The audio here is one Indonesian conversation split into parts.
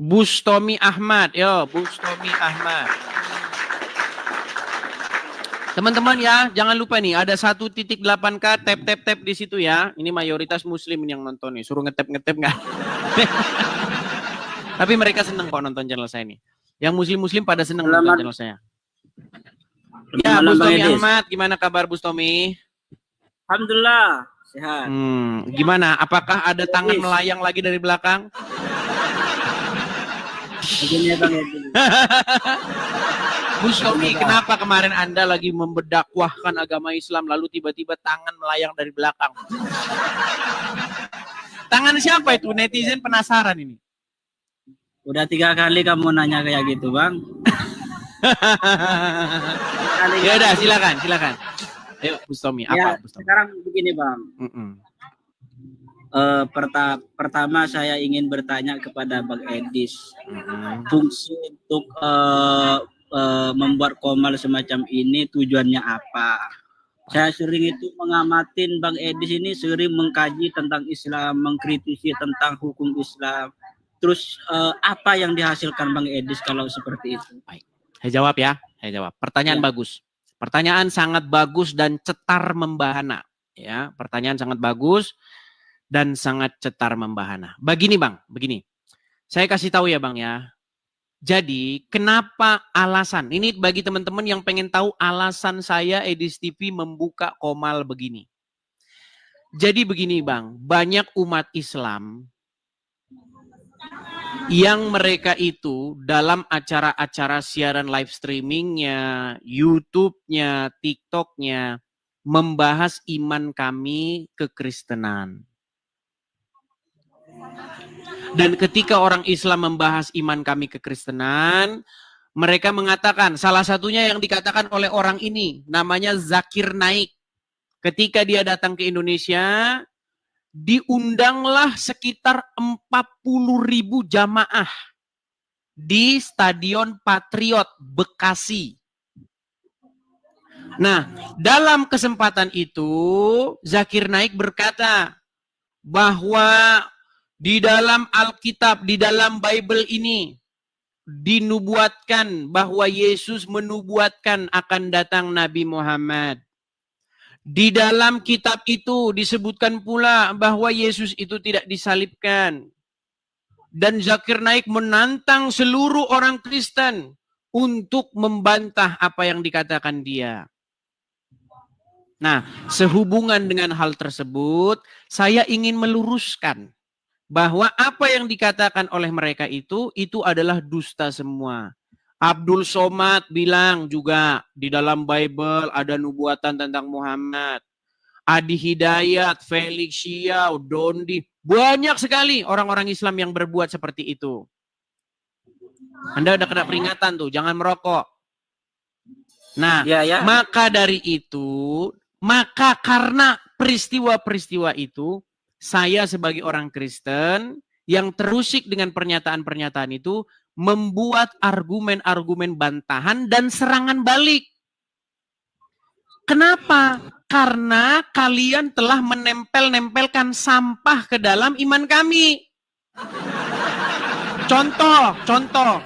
Bustomi Ahmad. Yo, Bustomi Ahmad. Teman-teman ya, jangan lupa nih, ada 1.8K, tap di situ ya. Ini mayoritas muslim yang nonton nih, suruh ngetap nggak? Tapi mereka seneng kok nonton channel saya nih. Yang muslim-muslim pada seneng nonton channel saya. Ya, Bustomi Ahmad, gimana kabar Bustomi? Alhamdulillah, sehat. Gimana? Apakah ada tangan melayang lagi dari belakang? Begini Bang Edi. Bustomi, kenapa kemarin Anda lagi memberdakwahkan agama Islam lalu tiba-tiba tangan melayang dari belakang? Tangan siapa itu? Netizen penasaran ini. Udah 3 kali kamu nanya kayak gitu, Bang. Ya udah, silakan. Ayo, Bustomi, apa Bustomi? Sekarang begini, Bang. Pertama saya ingin bertanya kepada Bang Edis. Fungsi untuk membuat komal semacam ini tujuannya apa? Saya sering itu mengamatin Bang Edis ini, sering mengkaji tentang Islam, mengkritisi tentang hukum Islam. Terus apa yang dihasilkan Bang Edis kalau seperti itu? Baik. Saya jawab ya. Pertanyaan bagus. Pertanyaan sangat bagus dan cetar membahana. Ya, pertanyaan sangat bagus dan sangat cetar membahana. Begini Bang, begini. Saya kasih tahu ya Bang ya. Jadi, kenapa alasan? Ini bagi teman-teman yang pengen tahu alasan saya Edis TV membuka komal begini. Jadi begini Bang, banyak umat Islam yang mereka itu dalam acara-acara siaran live streamingnya, YouTube-nya, TikTok-nya, membahas iman kami kekristenan. Dan ketika orang Islam membahas iman kami kekristenan, mereka mengatakan, salah satunya yang dikatakan oleh orang ini, namanya Zakir Naik. Ketika dia datang ke Indonesia, diundanglah sekitar 40.000 jamaah di Stadion Patriot Bekasi. Nah, dalam kesempatan itu, Zakir Naik berkata bahwa di dalam Alkitab, di dalam Bible ini, dinubuatkan bahwa Yesus menubuatkan akan datang Nabi Muhammad. Di dalam kitab itu disebutkan pula bahwa Yesus itu tidak disalibkan. Dan Zakir Naik menantang seluruh orang Kristen untuk membantah apa yang dikatakan dia. Nah, sehubungan dengan hal tersebut, saya ingin meluruskan bahwa apa yang dikatakan oleh mereka itu adalah dusta semua. Abdul Somad bilang juga di dalam Bible ada nubuatan tentang Muhammad. Adi Hidayat, Felix Xiao, Dondi, banyak sekali orang-orang Islam yang berbuat seperti itu. Anda udah kena peringatan tuh, jangan merokok. Nah, maka dari itu, maka karena peristiwa-peristiwa itu, saya sebagai orang Kristen yang terusik dengan pernyataan-pernyataan itu membuat argumen-argumen bantahan dan serangan balik. Kenapa? Karena kalian telah menempel-nempelkan sampah ke dalam iman kami. Contoh.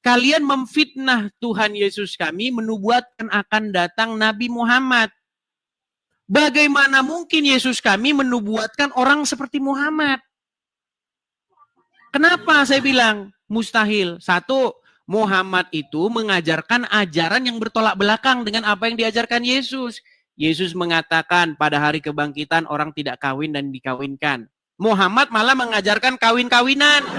Kalian memfitnah Tuhan Yesus kami menubuatkan akan datang Nabi Muhammad. Bagaimana mungkin Yesus kami menubuatkan orang seperti Muhammad? Kenapa saya bilang mustahil? Satu, Muhammad itu mengajarkan ajaran yang bertolak belakang dengan apa yang diajarkan Yesus. Yesus mengatakan pada hari kebangkitan orang tidak kawin dan dikawinkan. Muhammad malah mengajarkan kawin-kawinan.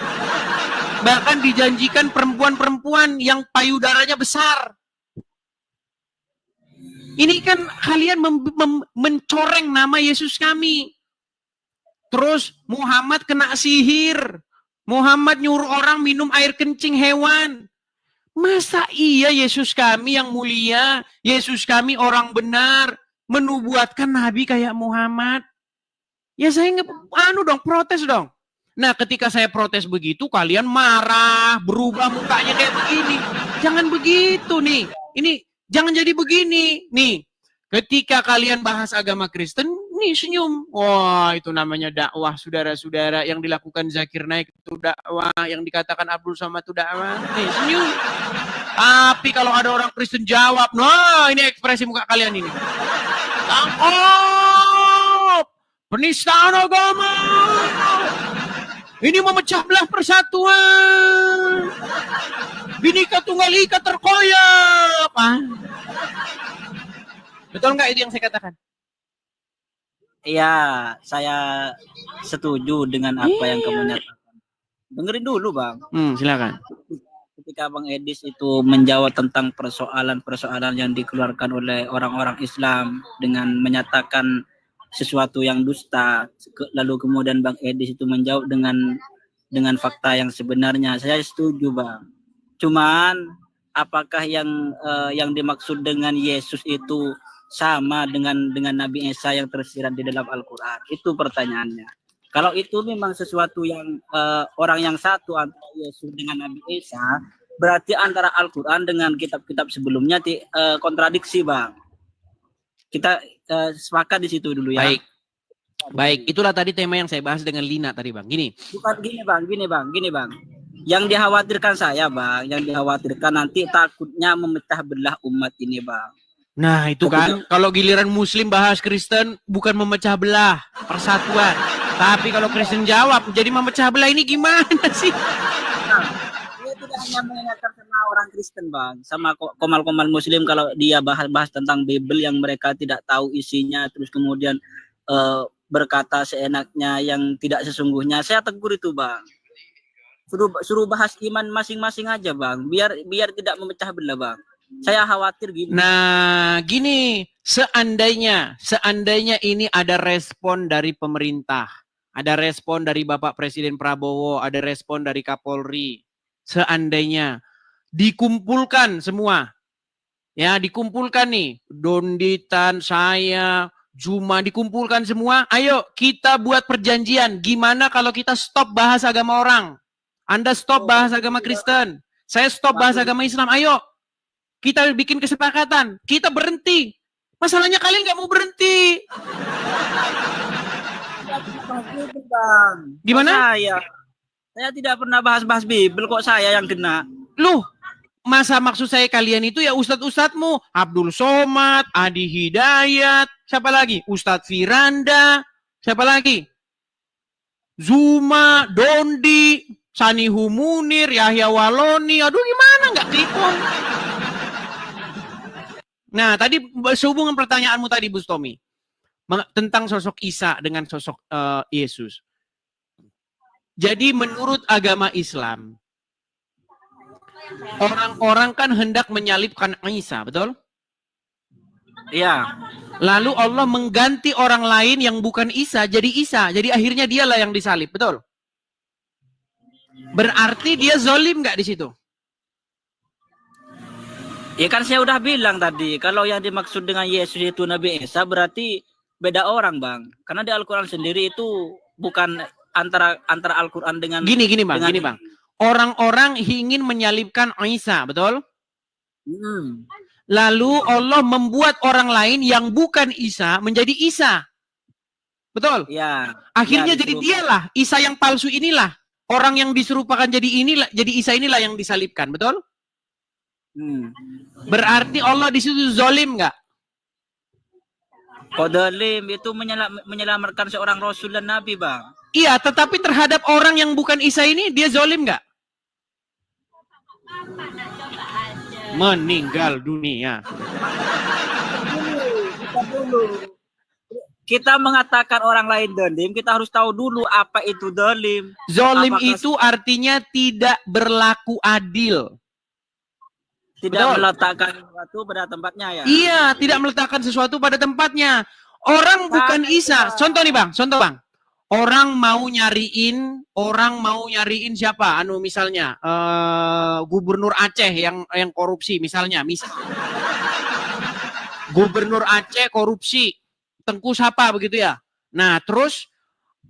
Bahkan dijanjikan perempuan-perempuan yang payudaranya besar. Ini kan kalian mencoreng nama Yesus kami. Terus Muhammad kena sihir. Muhammad nyuruh orang minum air kencing hewan. Masa iya Yesus kami yang mulia, Yesus kami orang benar, menubuatkan Nabi kayak Muhammad? Ya saya protes dong. Nah ketika saya protes begitu, kalian marah, berubah mukanya kayak begini. Jangan begitu nih. Ini jangan jadi begini. Nih, ketika kalian bahas agama Kristen, nih senyum. Wah, itu namanya dakwah, saudara-saudara. Yang dilakukan Zakir Naik itu dakwah, yang dikatakan Abdul Somad itu dakwah. Nih, senyum. Tapi kalau ada orang Kristen jawab, nah ini ekspresi muka kalian ini. Tangkap! Penistaan agama! Ini memecah belah persatuan. Bhinneka Tunggal Ika terkoyak. Betul nggak itu yang saya katakan? Iya, saya setuju dengan apa yang kamu nyatakan. Dengerin dulu, Bang. Silakan. Ketika Bang Edis itu menjawab tentang persoalan-persoalan yang dikeluarkan oleh orang-orang Islam dengan menyatakan sesuatu yang dusta, lalu kemudian Bang Edis itu menjawab dengan fakta yang sebenarnya, saya setuju, Bang. Cuman apakah yang dimaksud dengan Yesus itu sama dengan Nabi Isa yang tersirat di dalam Al-Quran? Itu pertanyaannya. Kalau itu memang sesuatu yang orang yang satu antara Yesus dengan Nabi Isa, berarti antara Al-Quran dengan kitab-kitab sebelumnya kontradiksi, Bang. Kita sepakat di situ dulu ya. Baik, itulah tadi tema yang saya bahas dengan Lina tadi, Bang. Gini. Bukan gini, Bang. Yang dikhawatirkan saya, Bang, yang dikhawatirkan nanti takutnya memecah belah umat ini, Bang. Nah, itu kan kalau giliran Muslim bahas Kristen bukan memecah belah, persatuan. Tapi kalau Kristen jawab jadi memecah belah, ini gimana sih? Dia tidak hanya mengingatkan sama orang Kristen, Bang, sama komal-komal Muslim kalau dia bahas tentang Bible yang mereka tidak tahu isinya, terus kemudian berkata seenaknya yang tidak sesungguhnya. Saya tegur itu, Bang. Suruh bahas iman masing-masing aja, Bang. Biar tidak memecah belah, Bang. Saya khawatir gini. Nah, gini, seandainya ini ada respon dari pemerintah, ada respon dari Bapak Presiden Prabowo, ada respon dari Kapolri. Seandainya dikumpulkan semua. Ya, dikumpulkan nih, Donditan, saya, Juma, dikumpulkan semua. Ayo kita buat perjanjian. Gimana kalau kita stop bahas agama orang? Anda stop bahas agama Kristen. Saya stop bahas agama Islam. Ayo. Kita bikin kesepakatan. Kita berhenti. Masalahnya kalian nggak mau berhenti. Gimana? Saya tidak pernah bahas-bahas Bible, kok saya yang kena. Loh, masa maksud saya kalian itu ya ustadz-ustadzmu. Abdul Somad, Adi Hidayat. Siapa lagi? Ustadz Firanda. Siapa lagi? Zuma, Dondi, Sanihu Munir, Yahya Waloni. Aduh, gimana nggak klipon? Nah, tadi sehubungan pertanyaanmu tadi, Bustomi, tentang sosok Isa dengan sosok Yesus. Jadi menurut agama Islam, orang-orang kan hendak menyalibkan Isa, betul? Iya. Lalu Allah mengganti orang lain yang bukan Isa jadi Isa. Jadi akhirnya dialah yang disalib, betul? Berarti dia zolim nggak di situ? Ya kan saya udah bilang tadi, kalau yang dimaksud dengan Yesus itu Nabi Isa berarti beda orang, Bang. Karena di Al-Quran sendiri itu bukan antara Al-Quran dengan Gini Bang. Orang-orang ingin menyalibkan Isa, betul? Lalu Allah membuat orang lain yang bukan Isa menjadi Isa. Betul? Ya. Akhirnya jadi dialah Isa yang palsu inilah. Orang yang diserupakan jadi Isa inilah yang disalibkan, betul? Berarti Allah di situ zolim nggak? Kok zalim? Itu menyelamatkan seorang Rasul dan Nabi, Bang. Iya, tetapi terhadap orang yang bukan Isa ini dia zolim nggak? Meninggal dunia. Kita mengatakan orang lain zalim, kita harus tahu dulu apa itu zalim. Zolim itu artinya tidak berlaku adil. Tidak meletakkan sesuatu pada tempatnya ya? Iya, tidak meletakkan sesuatu pada tempatnya. Orang bukan Isa. Contoh nih, Bang. Orang mau nyariin siapa? Misalnya Gubernur Aceh yang korupsi misalnya. Gubernur Aceh korupsi. Tengku Sapa begitu ya. Nah, terus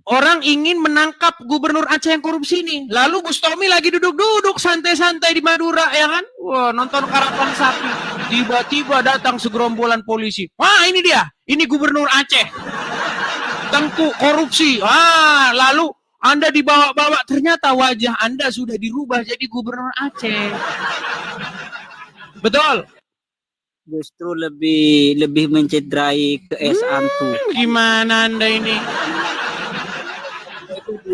orang ingin menangkap Gubernur Aceh yang korupsi ini. Lalu Bustomi lagi duduk-duduk santai-santai di Madura, ya kan? Wah, nonton karapan sapi. Tiba-tiba datang segerombolan polisi. Wah, ini dia. Ini Gubernur Aceh. tengkuk, korupsi. Lalu Anda dibawa-bawa, ternyata wajah Anda sudah dirubah jadi gubernur Aceh. Betul? Justru lebih mencederai keesaan tuh. Gimana Anda ini?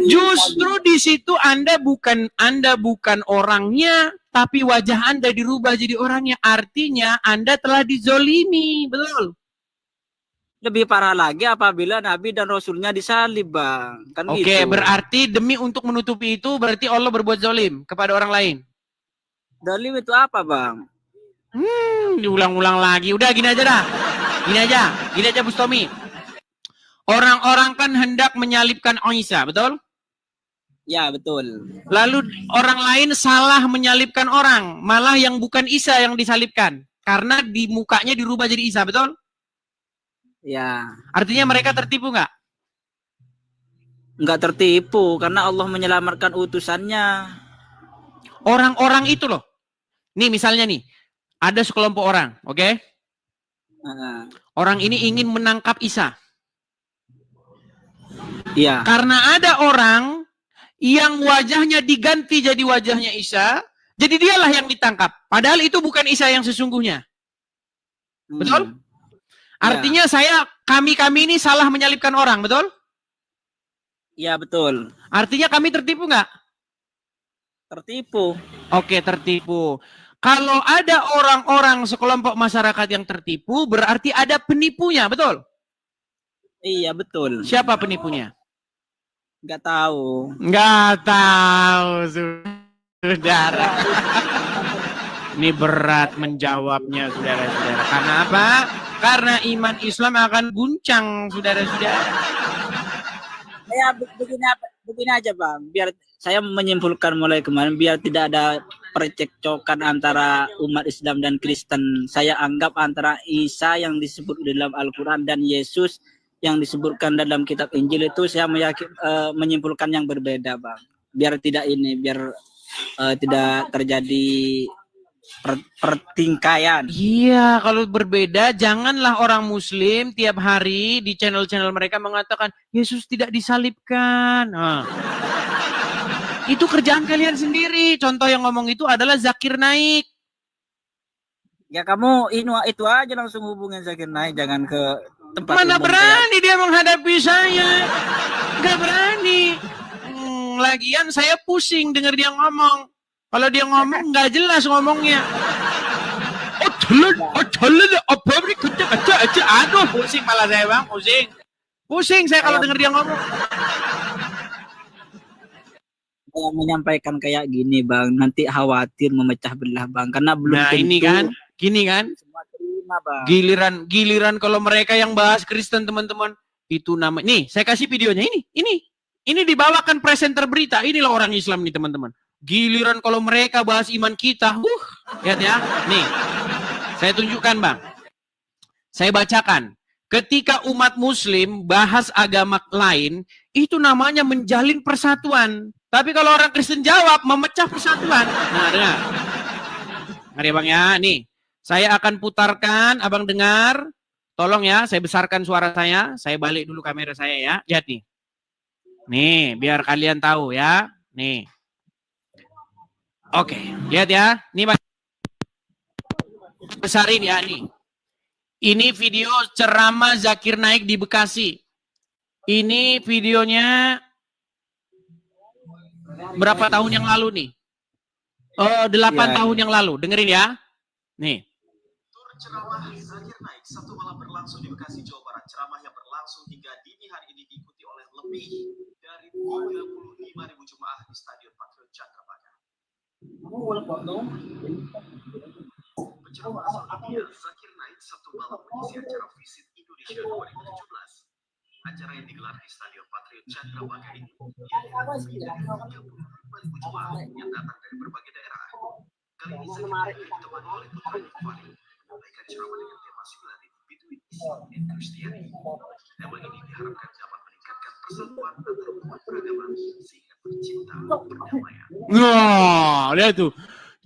Justru di situ Anda bukan orangnya, tapi wajah Anda dirubah jadi orangnya. Artinya Anda telah dizolimi, betul? Lebih parah lagi apabila Nabi dan Rasulnya disalib, Bang. Kan Oke, gitu. berarti demi untuk menutupi itu, berarti Allah berbuat zolim kepada orang lain. Zalim itu apa, Bang? Diulang-ulang lagi. Udah gini aja dah. Gini aja Bustomi. Orang-orang kan hendak menyalibkan Isa, betul? Ya, betul. Lalu orang lain salah menyalibkan orang, malah yang bukan Isa yang disalibkan. Karena di mukanya dirubah jadi Isa, betul? Ya. Artinya mereka tertipu nggak? Nggak tertipu, karena Allah menyelamatkan utusannya. Orang-orang itu loh. Nih misalnya nih, ada sekelompok orang, oke? Orang ini ingin menangkap Isa. Iya. Karena ada orang yang wajahnya diganti jadi wajahnya Isa, jadi dialah yang ditangkap. Padahal itu bukan Isa yang sesungguhnya. Betul? Artinya kami ini salah menyalibkan orang, betul? Iya, betul. Artinya kami tertipu nggak? Tertipu. Oke, tertipu. Kalau ada orang-orang sekelompok masyarakat yang tertipu, berarti ada penipunya, betul? Iya, betul. Siapa penipunya? Nggak tahu. Nggak tahu, saudara. Ini berat menjawabnya, saudara-saudara. Karena apa? Karena iman Islam akan guncang, saudara-saudara. Ya, begini aja, Bang. Biar saya menyimpulkan mulai kemarin, biar tidak ada percekcokan antara umat Islam dan Kristen. Saya anggap antara Isa yang disebut dalam Al-Quran dan Yesus yang disebutkan dalam kitab Injil itu saya menyimpulkan yang berbeda, Bang. Biar tidak tidak terjadi pertingkaian. Iya, kalau berbeda, janganlah orang Muslim tiap hari di channel-channel mereka mengatakan Yesus tidak disalibkan. Itu kerjaan kalian sendiri. Contoh yang ngomong itu adalah Zakir Naik. Ya kamu itu aja langsung hubungin Zakir Naik, jangan ke tempat. Mana berani dia menghadapi saya? Gak berani. Lagian saya pusing dengar dia ngomong. Kalau dia ngomong nggak jelas ngomongnya. Aduh, pusing malah saya, Bang, pusing. Pusing saya kalau dengar dia ngomong. Saya menyampaikan kayak gini, Bang, nanti khawatir memecah belah, Bang, karena belum tentu. Ini kan, gini kan. Semua terima, Bang. Giliran kalau mereka yang bahas Kristen, teman-teman, itu nama. Nih, saya kasih videonya ini dibawakan presenter berita. Inilah orang Islam nih, teman-teman. Giliran kalau mereka bahas iman kita, lihat ya, nih, saya tunjukkan, Bang. Saya bacakan. Ketika umat Muslim bahas agama lain, itu namanya menjalin persatuan. Tapi kalau orang Kristen jawab, memecah persatuan. Nah, dengar. Dengar ya, Bang, ya. Nih, saya akan putarkan, Abang dengar. Tolong ya, saya besarkan suara saya. Saya balik dulu kamera saya ya. Lihat nih. Nih, biar kalian tahu ya. Nih. Oke, lihat ya. Nih, besarin ya nih. Ini video ceramah Zakir Naik di Bekasi. Ini videonya berapa tahun yang lalu nih? 8 tahun yang lalu. Dengerin ya. Nih. Tur ceramah Zakir Naik Sabtu malam berlangsung di Bekasi, Jawa Barat. Ceramah yang berlangsung hingga dini hari ini diikuti oleh lebih dari 35.000 jemaah di Stadion Patriot Candrabaga. Penceramah selanjutnya Zakir Naik Sabtu malam mengisi acara Visit Indonesia 2017. Acara yang digelar di Stadion Patriot Candrabaga ini diikuti lebih dari 35.000 jemaah yang datang dari berbagai daerah. Kali ini Zakir Naik ditemani oleh Putra Fahri menyampaikan ceramah dengan tema Similarity Between Islam and Christianity. Tema ini diharapkan dapat meningkatkan persatuan antara umat beragama sehingga tercipta perdamaian. Wah, lihat tuh.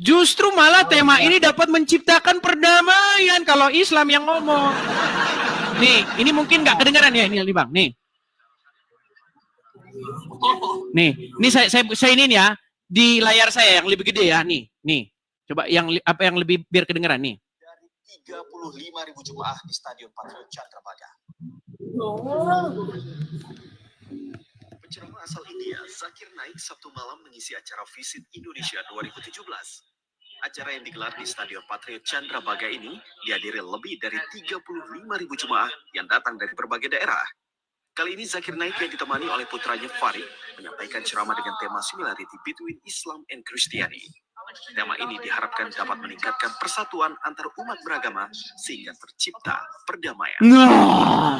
Justru malah tema ini dapat menciptakan perdamaian kalau Islam yang ngomong. Nih, ini mungkin nggak kedengaran ya ini, Bang. Nih. Nih saya ini ya di layar saya yang lebih gede ya, nih. Coba apa yang lebih biar kedengeran nih. Dari 35.000 jemaah di Stadion Patriot Candrabaga. Penceramah asal India, Zakir Naik, Sabtu malam mengisi acara Visit Indonesia 2017. Acara yang digelar di Stadion Patriot Candrabaga ini dihadiri lebih dari 35.000 jemaah yang datang dari berbagai daerah. Kali ini Zakir Naik yang ditemani oleh putranya Farid menyampaikan ceramah dengan tema Similarity Between Islam and Christianity. Tema ini diharapkan dapat meningkatkan persatuan antar umat beragama sehingga tercipta perdamaian. Nah,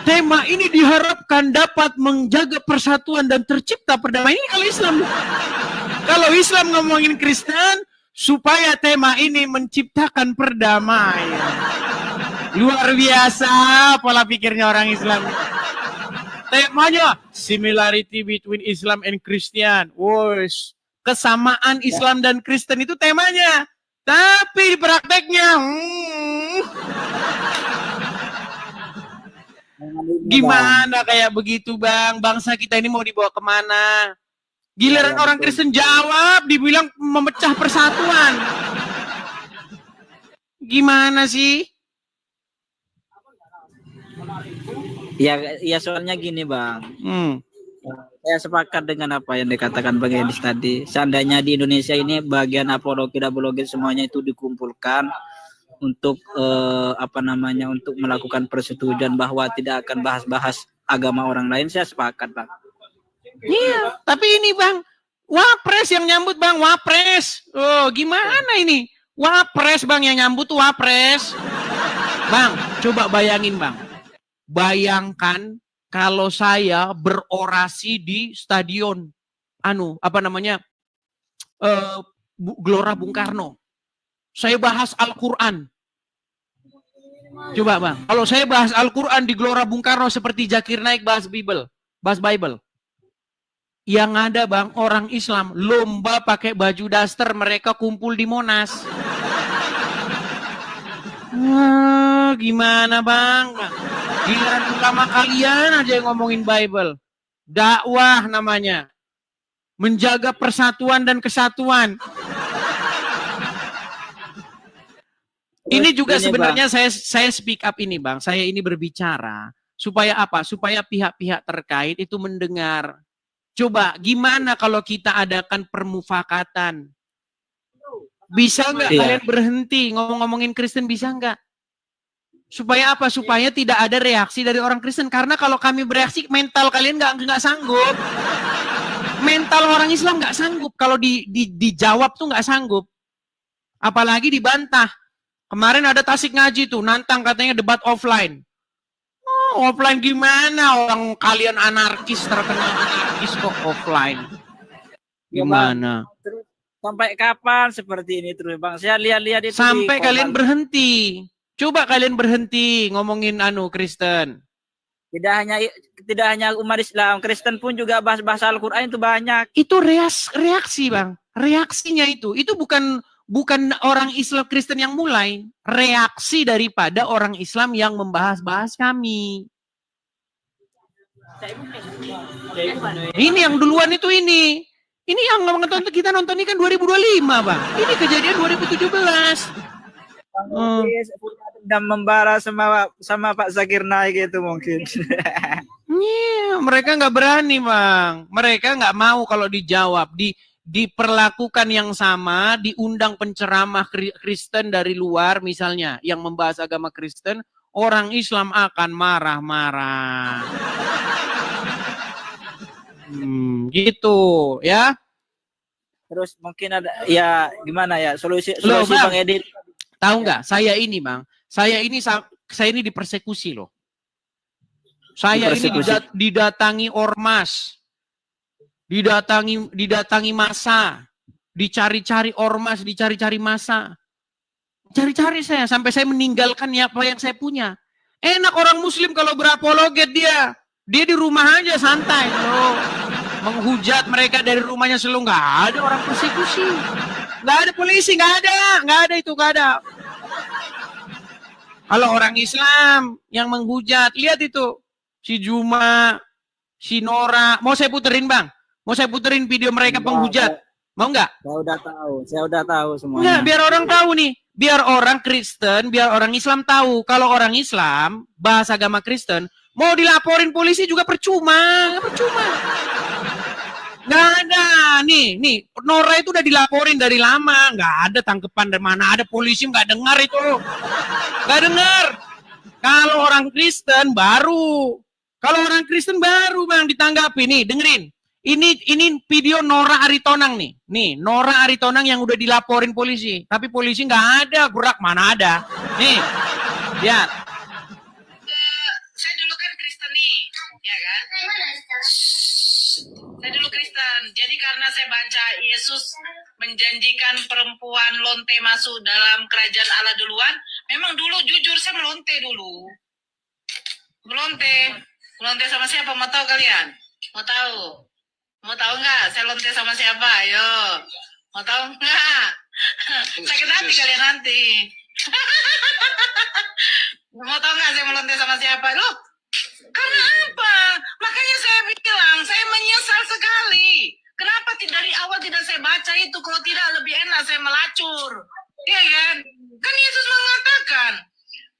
tema ini diharapkan dapat menjaga persatuan dan tercipta perdamaian. Ini kalau Islam. Kalau Islam ngomongin Kristen, supaya tema ini menciptakan perdamaian. Luar biasa pola pikirnya orang Islam. Temanya Similarity Between Islam and Christian. Wos, kesamaan Islam dan Kristen itu temanya. Tapi di prakteknya gimana kayak begitu, Bang? Bangsa kita ini mau dibawa kemana? Giliran orang Kristen jawab, dibilang memecah persatuan. Gimana sih? Ya soalnya gini Bang. Saya sepakat dengan apa yang dikatakan Bang Edis tadi. Seandainya di Indonesia ini bagian apologi semuanya itu dikumpulkan untuk untuk melakukan persetujuan bahwa tidak akan bahas-bahas agama orang lain, saya sepakat Bang. Iya, tapi ini Bang, Wapres yang nyambut Bang, Wapres. Oh, gimana ini? Wapres Bang yang nyambut, Wapres. Bang, coba bayangin Bang. Bayangkan kalau saya berorasi di stadion Gelora Bung Karno. Saya bahas Al-Quran. Coba Bang, kalau saya bahas Al-Quran di Gelora Bung Karno seperti Zakir Naik bahas Bible. Yang ada Bang, orang Islam lomba pakai baju daster, mereka kumpul di Monas. Gimana Bang? Giliran ulama kalian aja yang ngomongin Bible. Dakwah namanya. Menjaga persatuan dan kesatuan. Ini juga sebenarnya saya speak up ini Bang. Saya ini berbicara supaya apa? Supaya pihak-pihak terkait itu mendengar. Coba gimana kalau kita adakan permufakatan? Bisa nggak kalian berhenti ngomong-ngomongin Kristen, bisa nggak? Supaya apa? Supaya tidak ada reaksi dari orang Kristen. Karena kalau kami bereaksi, mental kalian nggak sanggup. Mental orang Islam nggak sanggup. Kalau dijawab tuh nggak sanggup. Apalagi dibantah. Kemarin ada Tasik Ngaji tuh, nantang katanya debat offline. Offline gimana? Orang kalian anarkis, terkenal anarkis kok offline. Gimana? Sampai kapan seperti ini terus Bang? Saya lihat-lihat itu. Sampai kalian berhenti. Coba kalian berhenti ngomongin Kristen. Tidak hanya umat Islam, Kristen pun juga bahas Al-Quran itu banyak. Itu reaksi Bang. Reaksinya itu bukan orang Islam Kristen yang mulai, reaksi daripada orang Islam yang membahas-bahas kami. Ini yang duluan itu ini. Ini yang kita nonton ini kan 2025 Bang. Ini kejadian 2017. Dan membara sama Pak Zakir Naik itu mungkin. Mereka nggak berani Bang. Mereka nggak mau kalau dijawab. Diperlakukan yang sama, diundang penceramah Kristen dari luar misalnya yang membahas agama Kristen, orang Islam akan marah-marah. Gitu ya. Terus mungkin ada ya gimana ya solusi Bang, Bang Edi. Tahu nggak? Saya ini dipersekusi loh. Saya ini didatangi ormas. Didatangi massa, dicari-cari ormas, dicari-cari massa, cari-cari saya sampai saya meninggalkan apa yang saya punya. Enak orang Muslim kalau berapologet dia di rumah aja santai loh, menghujat mereka dari rumahnya selalu, nggak ada orang persekusi, nggak ada polisi, nggak ada itu. Kalau orang Islam yang menghujat, lihat itu si Juma Si Nora. Mau saya puterin, Bang? Mau saya puterin video mereka Enggak, penghujat? Mau nggak? saya udah tahu Enggak, semuanya. biar orang tahu nih. Biar orang Kristen, biar orang Islam tahu. Kalau orang Islam, bahasa agama Kristen, mau dilaporin polisi juga percuma. Percuma. Nggak ada. Nih, Nora itu udah dilaporin dari lama. Nggak ada tangkepan dari mana. Ada polisi nggak dengar itu. Nggak dengar. Kalau orang Kristen baru. Kalau orang Kristen baru, Bang, ditanggapi. Nih, dengerin. Ini video Nora Aritonang nih. Nih, Nora Aritonang yang udah dilaporin polisi. Tapi polisi nggak ada, gerak mana ada. Nih, lihat. Saya dulu kan Kristen nih, ya kan? Saya dulu Kristen. Jadi karena saya baca Yesus menjanjikan perempuan lonte masuk dalam kerajaan Allah duluan, memang dulu jujur saya melonte dulu. Melonte sama siapa? Mau tahu kalian? Mau tahu? Mau tahu nggak? Saya lonte sama siapa? Ayo. Mau tahu nggak? Sakit hati kalian nanti. Mau tahu nggak saya melonte sama siapa? Loh, karena apa? Makanya saya bilang, saya menyesal sekali. Kenapa dari awal tidak saya baca itu? Kalau tidak lebih enak saya melacur. Iya kan? Kan Yesus mengatakan,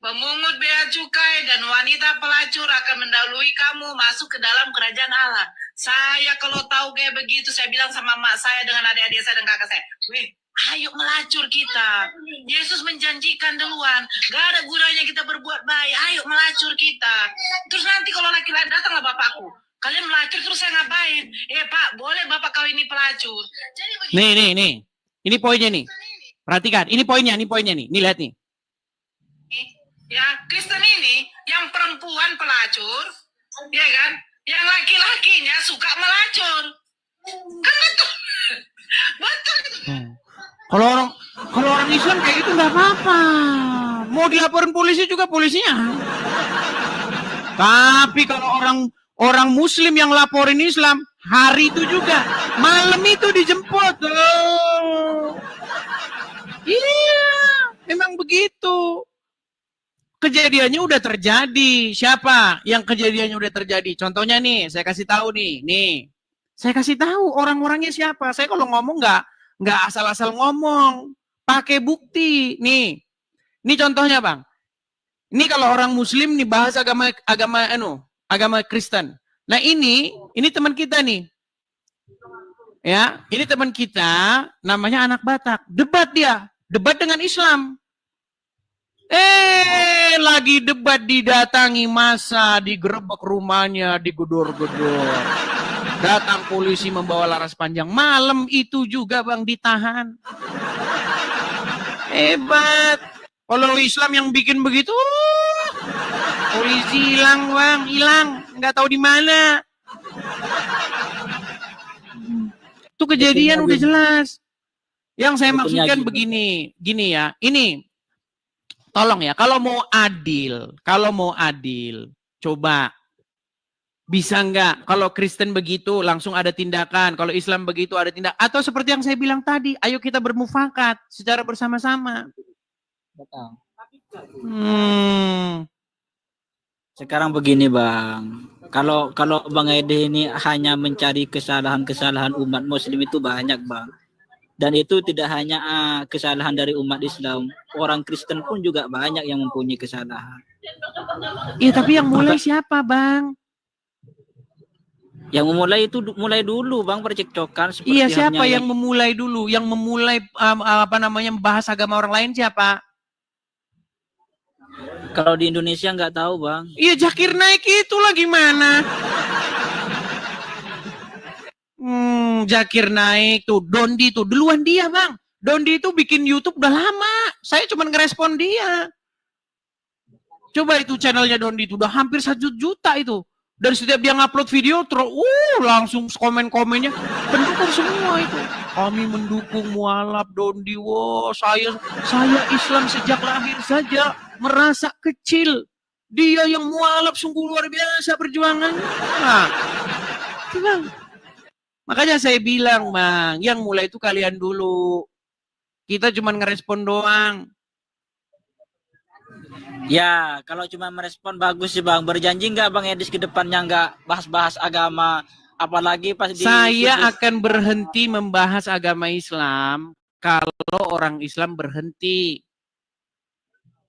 pemungut bea cukai dan wanita pelacur akan mendahului kamu masuk ke dalam kerajaan Allah. Saya kalau tahu kayak begitu, saya bilang sama mak saya dengan adik-adik saya dan kakak saya, wih, ayo melacur kita. Yesus menjanjikan duluan, gak ada gunanya kita berbuat baik, ayo melacur kita. Terus nanti kalau laki-laki datanglah bapakku, kalian melacur terus saya ngapain? Pak, boleh bapak kau ini pelacur. Jadi begini. Nih. Ini poinnya nih. Perhatikan, ini poinnya nih. Nih lihat nih. Ya, Kristen ini yang perempuan pelacur, ya kan? Yang laki-lakinya suka melacur. Kan betul. Betul. Kalau orang Islam kayak gitu nggak apa-apa. Mau dilaporin polisi juga polisinya. Tapi kalau orang Muslim yang laporin Islam, hari itu juga, malam itu dijemput. Oh. Iya, memang begitu. Kejadiannya udah terjadi. Siapa yang kejadiannya udah terjadi? Contohnya nih, saya kasih tahu nih. Saya kasih tahu orang-orangnya siapa. Saya kalau ngomong nggak asal-asal ngomong, pakai bukti. Nih contohnya, Bang. Ini kalau orang Muslim nih bahas agama Kristen. Nah ini teman kita nih. Ya, ini teman kita namanya anak Batak. Debat dengan Islam. Lagi debat didatangi massa, digerebek rumahnya, digedor-gedor. Datang polisi membawa laras panjang. Malam itu juga, Bang, ditahan. Hebat. Kalau Islam yang bikin begitu, polisi hilang, Bang, hilang. Nggak tahu di mana. Itu kejadian udah jelas. Yang saya maksudkan begini, gini ya. Ini tolong ya, kalau mau adil, coba bisa nggak kalau Kristen begitu langsung ada tindakan, kalau Islam begitu ada tindakan, atau seperti yang saya bilang tadi, ayo kita bermufakat secara bersama-sama. Betul. Sekarang begini, Bang. Kalau Bang Ede ini hanya mencari kesalahan-kesalahan umat Muslim itu banyak, Bang. Dan itu tidak hanya kesalahan dari umat Islam, orang Kristen pun juga banyak yang mempunyai kesalahan. Iya, tapi yang mulai siapa, Bang? Yang memulai itu mulai dulu, Bang, percekcokan. Iya, siapa yang memulai dulu? Yang memulai membahas agama orang lain siapa? Kalau di Indonesia nggak tahu, Bang. Iya, Zakir Naik itulah gimana? Zakir Naik tuh, Dondi tuh, duluan dia, Bang. Dondi itu bikin YouTube udah lama. Saya cuma ngerespon dia. Coba itu channelnya Dondi itu udah hampir 1 juta itu. Dan setiap dia ngupload video, langsung komen-komennya pendukung semua itu. Kami mendukung mualaf Dondi. Wow, saya Islam sejak lahir saja merasa kecil. Dia yang mualaf sungguh luar biasa perjuangannya. Nah, itu, Bang. Makanya saya bilang, Bang, yang mulai itu kalian dulu. Kita cuma ngerespon doang. Ya, kalau cuma merespon bagus sih Bang. Berjanji nggak Bang Edis ke depannya nggak bahas-bahas agama, apalagi pas di Saya situs. akan berhenti membahas agama Islam kalau orang Islam berhenti.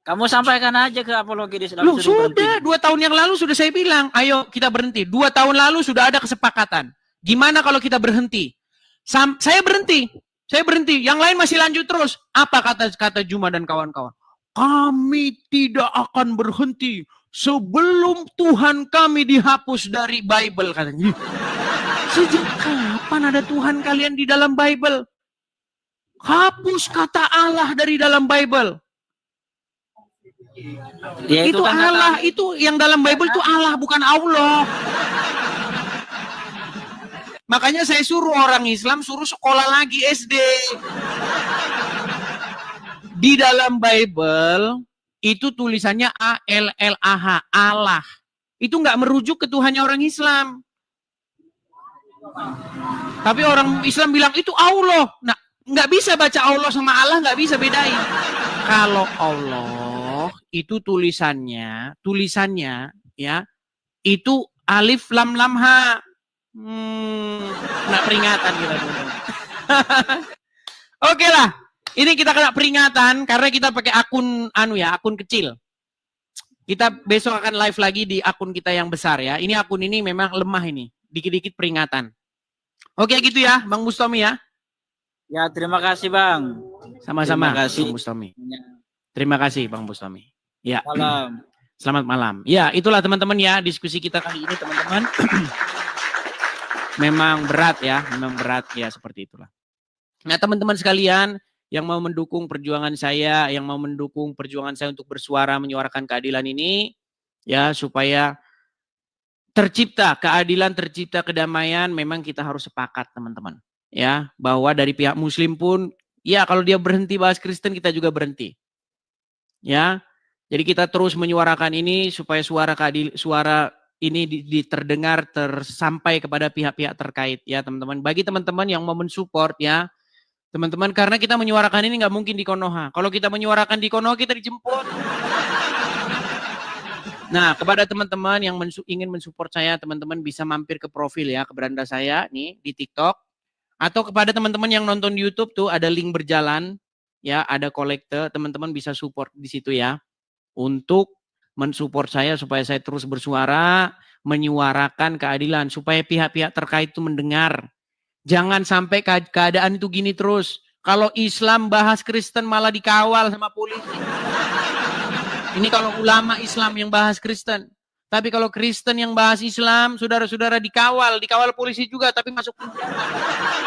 Kamu sampaikan aja ke apologi di Islam Loh suruh berhenti. sudah, 2 tahun yang lalu sudah saya bilang, ayo kita berhenti. 2 tahun lalu sudah ada kesepakatan. Gimana kalau kita berhenti? Saya berhenti. Yang lain masih lanjut terus. Apa kata Juma dan kawan-kawan? Kami tidak akan berhenti sebelum Tuhan kami dihapus dari Bible, katanya. Sejak kapan ada Tuhan kalian di dalam Bible? Hapus kata Allah dari dalam Bible. Ya, Itu kan Allah, itu yang dalam Bible itu Allah, bukan Allah. Makanya saya suruh orang Islam suruh sekolah lagi SD. Di dalam Bible itu tulisannya A-L-L-A-H, Allah. Itu nggak merujuk ke Tuhannya orang Islam. Tapi orang Islam bilang itu Allah. Nah, nggak bisa baca Allah sama Allah, nggak bisa bedain. Kalau Allah itu tulisannya ya, itu alif lam lam ha. Nah peringatan kita dulu. Oke lah. Ini kita kena peringatan karena kita pakai akun akun kecil. Kita besok akan live lagi di akun kita yang besar ya. Ini akun ini memang lemah ini. Dikit-dikit peringatan. Oke gitu ya, Bang Bustomi ya. Ya, terima kasih Bang. Sama-sama, Terima kasih. Bang Bustomi. Terima kasih, Bang Bustomi. Ya. Malam. Selamat malam. Ya, itulah teman-teman ya diskusi kita kali ini teman-teman. Memang berat ya seperti itulah. Nah, teman-teman sekalian yang mau mendukung perjuangan saya, yang mau mendukung perjuangan saya untuk bersuara menyuarakan keadilan ini, ya supaya tercipta keadilan, tercipta kedamaian, memang kita harus sepakat teman-teman. Ya, bahwa dari pihak Muslim pun, ya kalau dia berhenti bahas Kristen, kita juga berhenti. Ya, jadi kita terus menyuarakan ini supaya suara ini terdengar, tersampai kepada pihak-pihak terkait ya teman-teman. Bagi teman-teman yang mau mensupport ya, teman-teman, karena kita menyuarakan ini nggak mungkin di Konoha. Kalau kita menyuarakan di Konoha, kita dijemput. Nah, kepada teman-teman yang ingin mensupport saya, teman-teman bisa mampir ke profil ya, ke beranda saya nih di TikTok. Atau kepada teman-teman yang nonton di YouTube tuh ada link berjalan, ya ada kolekte, teman-teman bisa support di situ ya. Untuk mensupport saya supaya saya terus bersuara, menyuarakan keadilan, supaya pihak-pihak terkait itu mendengar. Jangan sampai keadaan itu gini terus. Kalau Islam bahas Kristen malah dikawal sama polisi. Ini kalau ulama Islam yang bahas Kristen. Tapi kalau Kristen yang bahas Islam, saudara-saudara dikawal polisi juga, tapi masuk penjara.